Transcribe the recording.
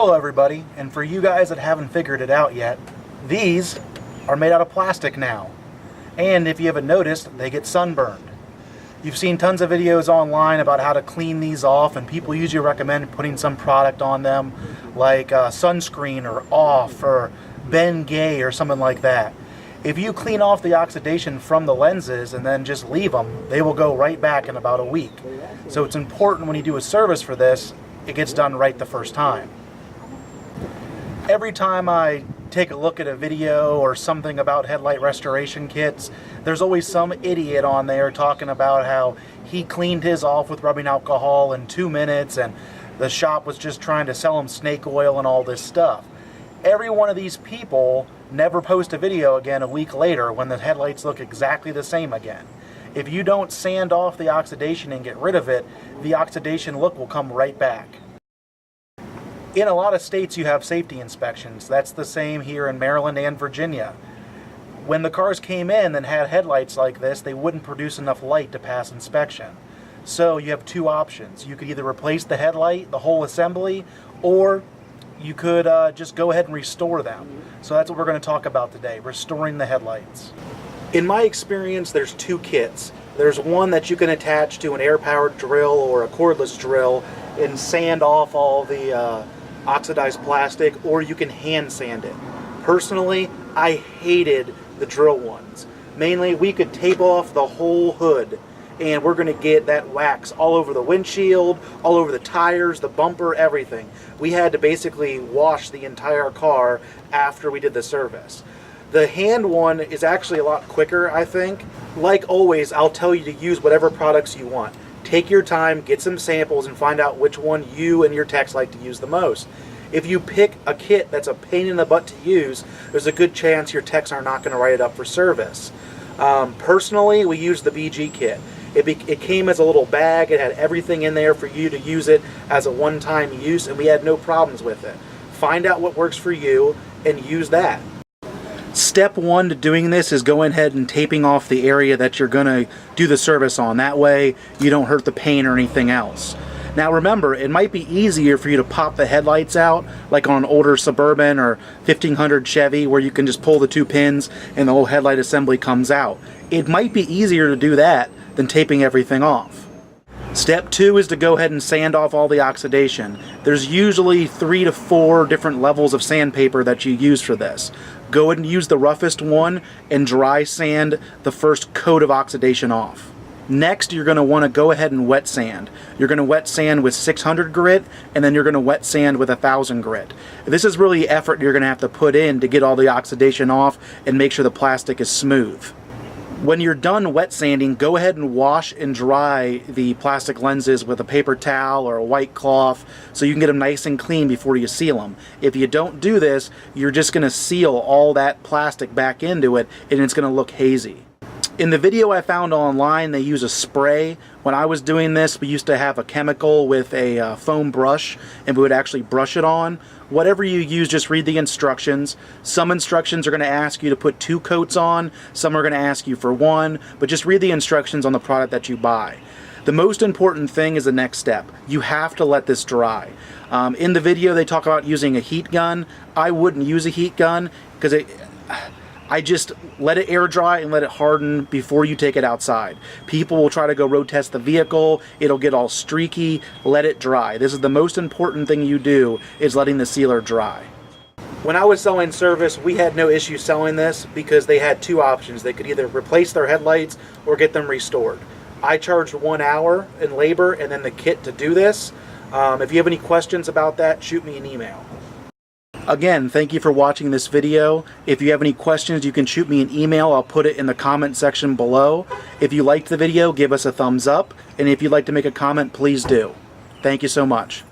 Hello everybody, and for you guys that haven't figured it out yet, these are made out of plastic now. And if you haven't noticed, they get sunburned. You've seen tons of videos online about how to clean these off, and people usually recommend putting some product on them like sunscreen or off or Ben Gay or something like that. If you clean off the oxidation from the lenses and then just leave them, they will go right back in about a week. So it's important when you do a service for this, it gets done right the first time. Every time I take a look at a video or something about headlight restoration kits, there's always some idiot on there talking about how he cleaned his off with rubbing alcohol in 2 minutes and the shop was just trying to sell him snake oil and all this stuff. Every one of these people never post a video again a week later when the headlights look exactly the same again. If you don't sand off the oxidation and get rid of it, the oxidation look will come right back. In a lot of states you have safety inspections. That's the same here in Maryland and Virginia. When the cars came in and had headlights like this, they wouldn't produce enough light to pass inspection. So you have two options. You could either replace the headlight, the whole assembly, or you could just go ahead and restore them. So that's what we're going to talk about today, restoring the headlights. In my experience, there's two kits. There's one that you can attach to an air-powered drill or a cordless drill and sand off all the oxidized plastic, or you can hand sand it. Personally, I hated the drill ones. Mainly, we could tape off the whole hood and we're going to get that wax all over the windshield, all over the tires, the bumper, everything. We had to basically wash the entire car after we did the service. The hand one is actually a lot quicker, I think. Like always, I'll tell you to use whatever products you want. Take your time, get some samples, and find out which one you and your techs like to use the most. If you pick a kit that's a pain in the butt to use, there's a good chance your techs are not going to write it up for service. Personally, we used the BG kit. It came as a little bag. It had everything in there for you to use it as a one-time use, and we had no problems with it. Find out what works for you and use that. Step one to doing this is going ahead and taping off the area that you're going to do the service on. That way you don't hurt the paint or anything else. Now remember, it might be easier for you to pop the headlights out like on an older Suburban or 1500 Chevy where you can just pull the two pins and the whole headlight assembly comes out. It might be easier to do that than taping everything off. Step two is to go ahead and sand off all the oxidation. There's usually 3 to 4 different levels of sandpaper that you use for this. Go ahead and use the roughest one and dry sand the first coat of oxidation off. Next, you're going to want to go ahead and wet sand. You're going to wet sand with 600 grit, and then you're going to wet sand with 1000 grit. This is really effort you're going to have to put in to get all the oxidation off and make sure the plastic is smooth. When you're done wet sanding, go ahead and wash and dry the plastic lenses with a paper towel or a white cloth so you can get them nice and clean before you seal them. If you don't do this, you're just going to seal all that plastic back into it and it's going to look hazy. In the video I found online, they use a spray. When I was doing this, we used to have a chemical with a foam brush, and we would actually brush it on. Whatever you use, just read the instructions. Some instructions are going to ask you to put 2 coats on, some are going to ask you for 1, but just read the instructions on the product that you buy. The most important thing is the next step. You have to let this dry. In the video, they talk about using a heat gun. I wouldn't use a heat gun because I just let it air dry and let it harden before you take it outside. People will try to go road test the vehicle, it'll get all streaky, let it dry. This is the most important thing you do, is letting the sealer dry. When I was selling service, we had no issue selling this because they had 2 options. They could either replace their headlights or get them restored. I charged 1 hour in labor and then the kit to do this. If you have any questions about that, shoot me an email. Again, thank you for watching this video. If you have any questions, you can shoot me an email. I'll put it in the comment section below. If you liked the video, give us a thumbs up. And if you'd like to make a comment, please do. Thank you so much.